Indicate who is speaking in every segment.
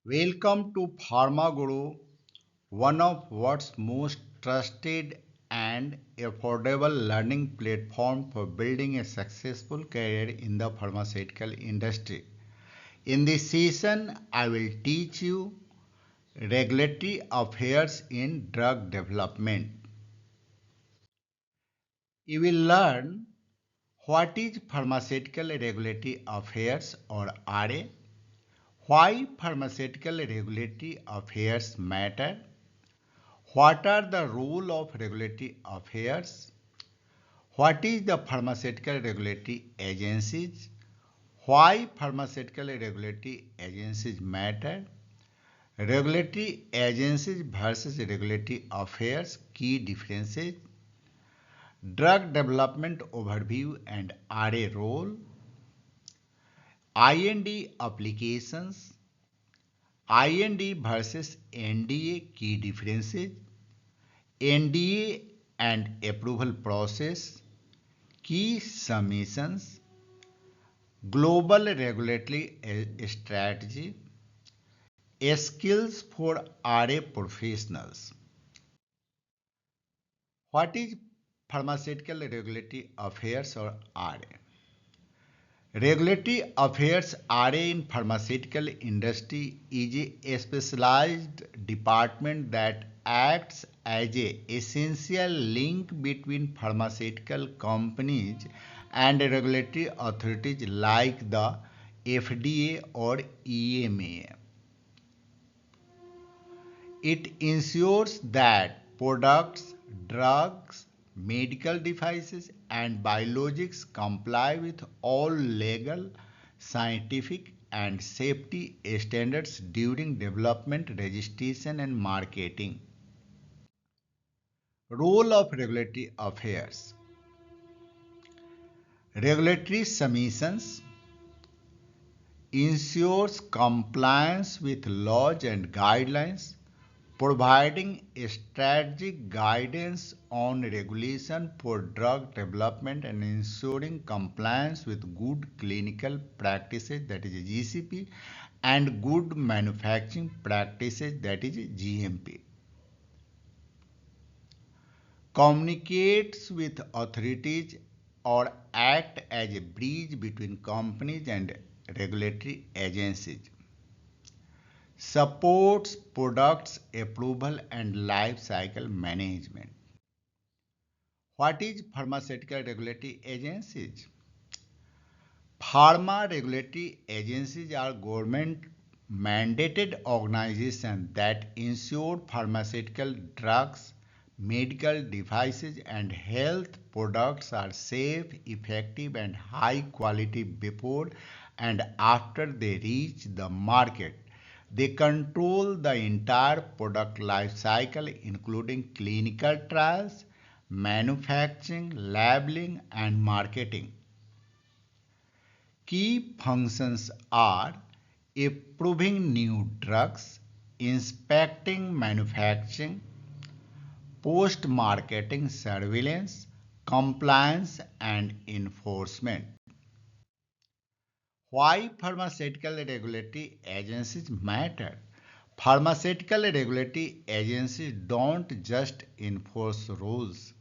Speaker 1: Welcome to Pharma Guru, one of world's most trusted and affordable learning platform for building a successful career in the pharmaceutical industry. In this session, I will teach you regulatory affairs in drug development. You will learn what is pharmaceutical regulatory affairs or RA, why pharmaceutical regulatory affairs matter, what are the role of regulatory affairs? What is the pharmaceutical regulatory agencies? Why pharmaceutical regulatory agencies matter? Regulatory agencies versus regulatory affairs, key differences, drug development overview and RA role, IND applications, IND versus NDA, key differences, NDA and approval process, key submissions, global regulatory strategy, skills for RA professionals. What is pharmaceutical regulatory affairs or RA? Regulatory affairs RA in pharmaceutical industry is a specialized department that acts as a essential link between pharmaceutical companies and regulatory authorities like the FDA or EMA. It ensures that products, drugs, medical devices, and biologics comply with all legal, scientific, and safety standards during development, registration, and marketing. Role of regulatory affairs. Regulatory submissions ensures compliance with laws and guidelines, providing strategic guidance on regulation for drug development and ensuring compliance with good clinical practices, that is GCP, and good manufacturing practices, that is GMP. Communicates with authorities or act as a bridge between companies and regulatory agencies. Supports products approval and life cycle management. What is pharmaceutical regulatory agencies? Pharma regulatory agencies are government mandated organizations that ensure pharmaceutical drugs, medical devices and health products are safe, effective and high quality before and after they reach the market. They control the entire product life cycle including clinical trials, manufacturing, labeling and marketing. Key functions are approving new drugs, inspecting manufacturing, post-marketing surveillance, compliance and enforcement. Why pharmaceutical regulatory agencies matter? Pharmaceutical regulatory agencies don't just enforce rules.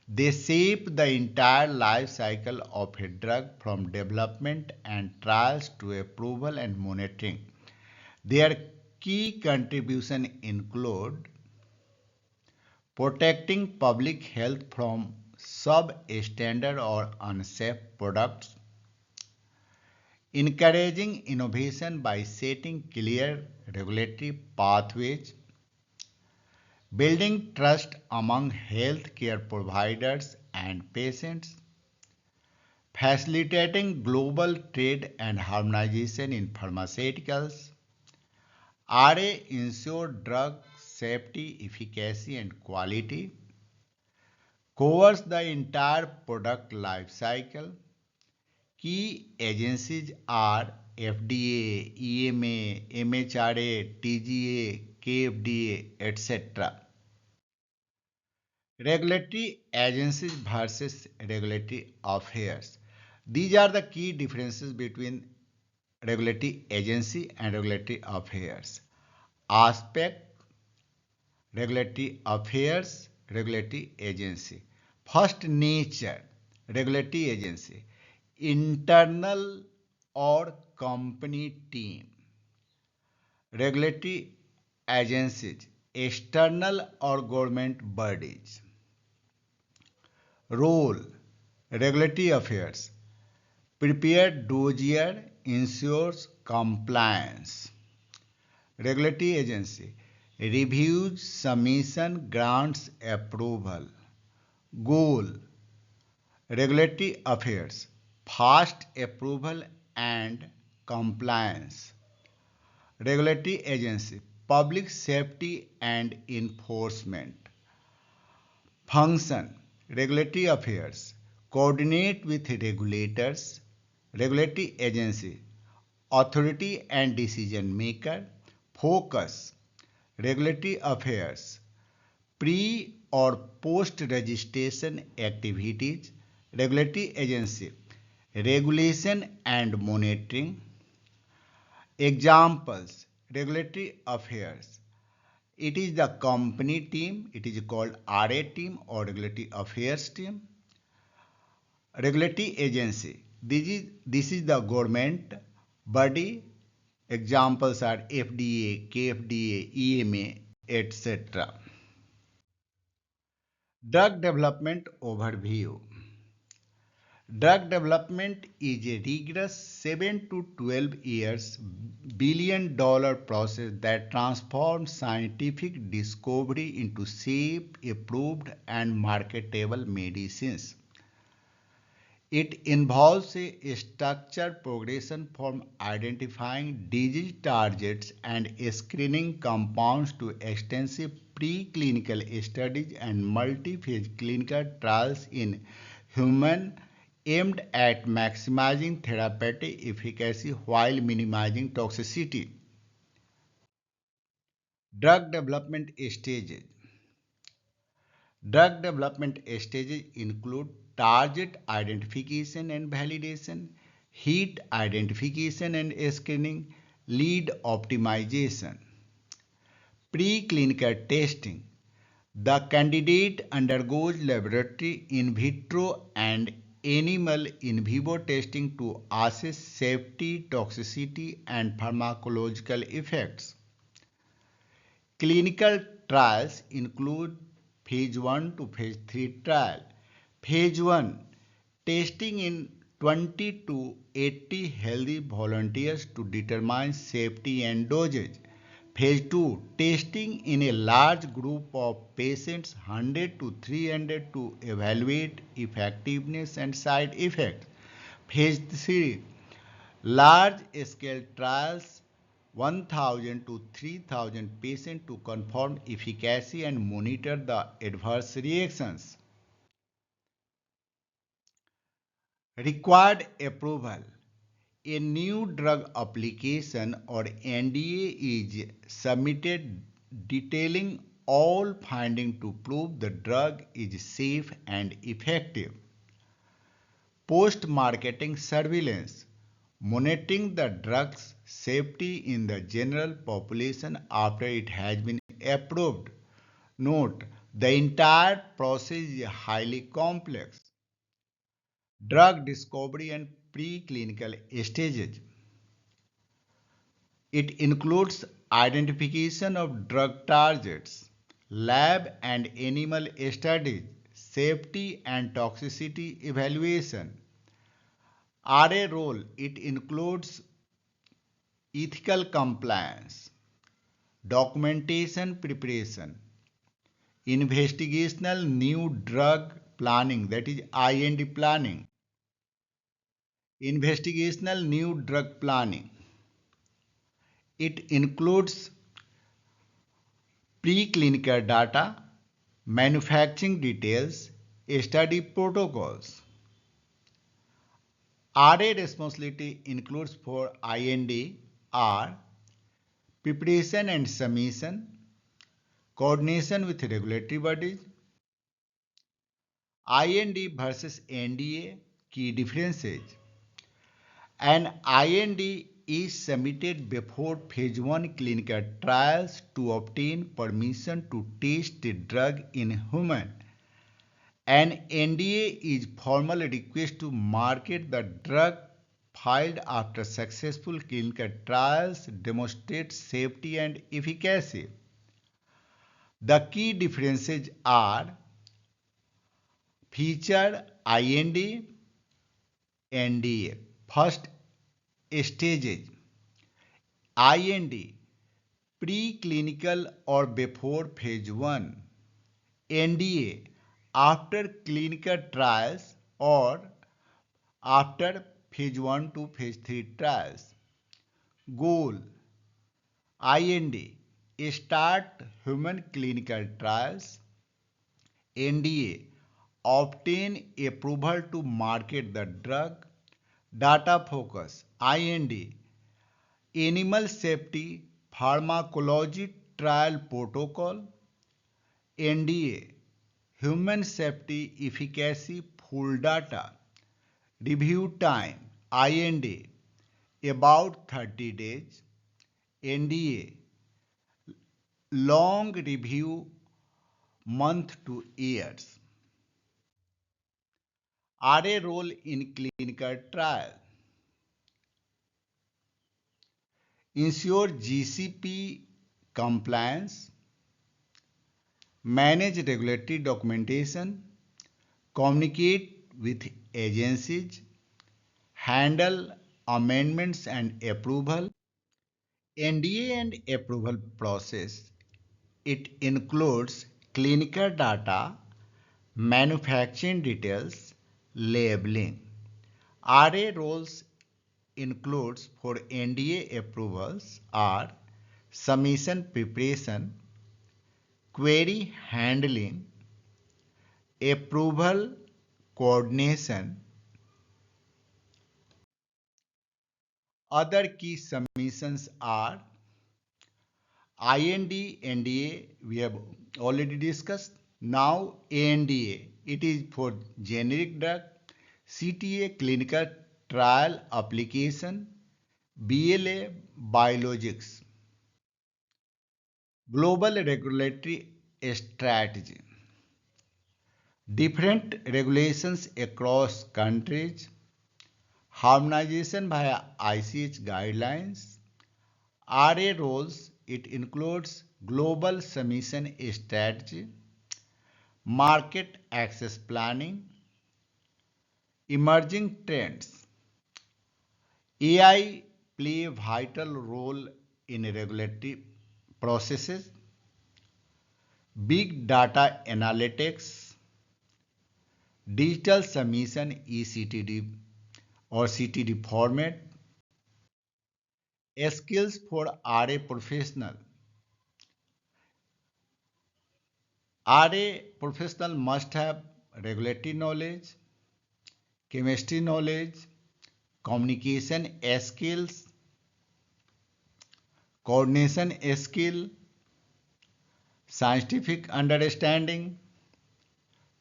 Speaker 1: They shape the entire life cycle of a drug from development and trials to approval and monitoring. Their key contributions include protecting public health from substandard or unsafe products, encouraging innovation by setting clear regulatory pathways, building trust among healthcare providers and patients, facilitating global trade and harmonization in pharmaceuticals. RA ensure drug safety, efficacy and quality, covers the entire product life cycle. Key agencies are FDA, EMA, MHRA, TGA, KFDA, etc. Regulatory agencies versus regulatory affairs. These are the key differences between regulatory agency and regulatory affairs. aspect, regulatory affairs, regulatory agency. First, nature, regulatory agency, internal or company team. Regulatory agencies, external or government bodies. Role, regulatory affairs, prepare dossier, ensures compliance. Regulatory agency, reviews, submission, grants approval. Goal, regulatory affairs, fast approval and compliance. Regulatory agency, public safety and enforcement. Function, regulatory affairs, coordinate with regulators, regulatory agency, authority and decision maker. Focus, regulatory affairs, pre or post registration activities, regulatory agency, regulation and monitoring. Examples, regulatory affairs. It is the company team, it is called RA team or regulatory affairs team. Regulatory agency, this is the government body. Examples are FDA, KFDA, EMA, etc. Drug development overview. Drug development is a rigorous 7 to 12 years billion-dollar process that transforms scientific discovery into safe, approved, and marketable medicines. It involves a structured progression from identifying disease targets and screening compounds to extensive preclinical studies and multi-phase clinical trials in humans aimed at maximizing therapeutic efficacy while minimizing toxicity. Drug development stages. Drug development stages include target identification and validation, hit identification and screening, lead optimization. Preclinical testing. The candidate undergoes laboratory, in vitro, and animal in vivo testing to assess safety, toxicity, and pharmacological effects. Clinical trials include phase 1 to phase 3 trial. Phase 1, testing in 20 to 80 healthy volunteers to determine safety and dosage. Phase 2, testing in a large group of patients 100 to 300 to evaluate effectiveness and side effects. Phase 3, large scale trials 1000 to 3000 patients to confirm efficacy and monitor the adverse reactions. Required approval. A new drug application or NDA is submitted detailing all findings to prove the drug is safe and effective. Post-marketing surveillance, monitoring the drug's safety in the general population after it has been approved. Note, the entire process is highly complex. Drug discovery and preclinical stages. It includes identification of drug targets, lab and animal studies, safety and toxicity evaluation. RA role, it includes ethical compliance, documentation preparation, investigational new drug planning, that is IND planning, investigational new drug planning. It includes preclinical data, manufacturing details, study protocols. RA responsibility includes for IND are preparation and submission, coordination with regulatory bodies. IND versus NDA, key differences. An IND is submitted before phase 1 clinical trials to obtain permission to test the drug in human. An NDA is formal request to market the drug filed after successful clinical trials demonstrate safety and efficacy. The key differences are feature IND NDA. First stages IND preclinical or before phase 1, NDA after clinical trials or after phase 1 to phase 3 trials. Goal IND start human clinical trials. NDA obtain approval to market the drug. Data focus IND animal safety pharmacology trial protocol. NDA human safety efficacy full data. Review time IND about 30 days. NDA long review month to years. RA role in clinical trial. Ensure GCP compliance, manage regulatory documentation, communicate with agencies, handle amendments and approval. NDA and approval process. It includes clinical data, manufacturing details, labeling. RA roles includes for NDA approvals are submission preparation, query handling, approval coordination. Other key submissions are IND, NDA, we have already discussed. Now ANDA, it is for generic drug. CTA, clinical trial application. BLA, biologics. Global regulatory strategy. Different regulations across countries. Harmonization via ICH guidelines. RA roles, it includes global submission strategy, market access planning, emerging trends. AI play a vital role in regulatory processes, big data analytics, digital submission ECTD or CTD format, skills for RA professional. RA professional must have regulatory knowledge, chemistry knowledge, communication skills, coordination skill, scientific understanding,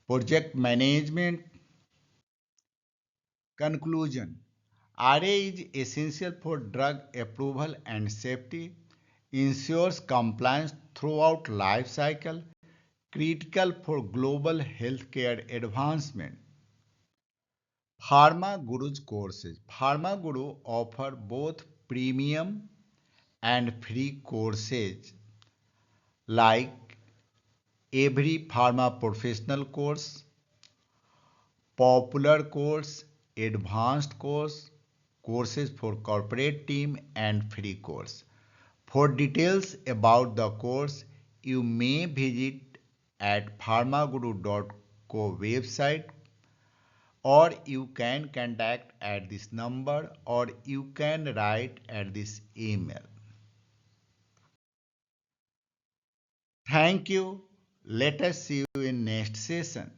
Speaker 1: project management. Conclusion RA is essential for drug approval and safety, ensures compliance throughout life cycle, critical for global healthcare advancement. Pharma Guru's courses. Pharma Guru offer both premium and free courses like every pharma professional course, popular course, advanced course, courses for corporate team and free course. For details about the course, you may visit at pharmaguru.co website or you can contact at this number or you can write at this email. Thank you. Let us see you in next session.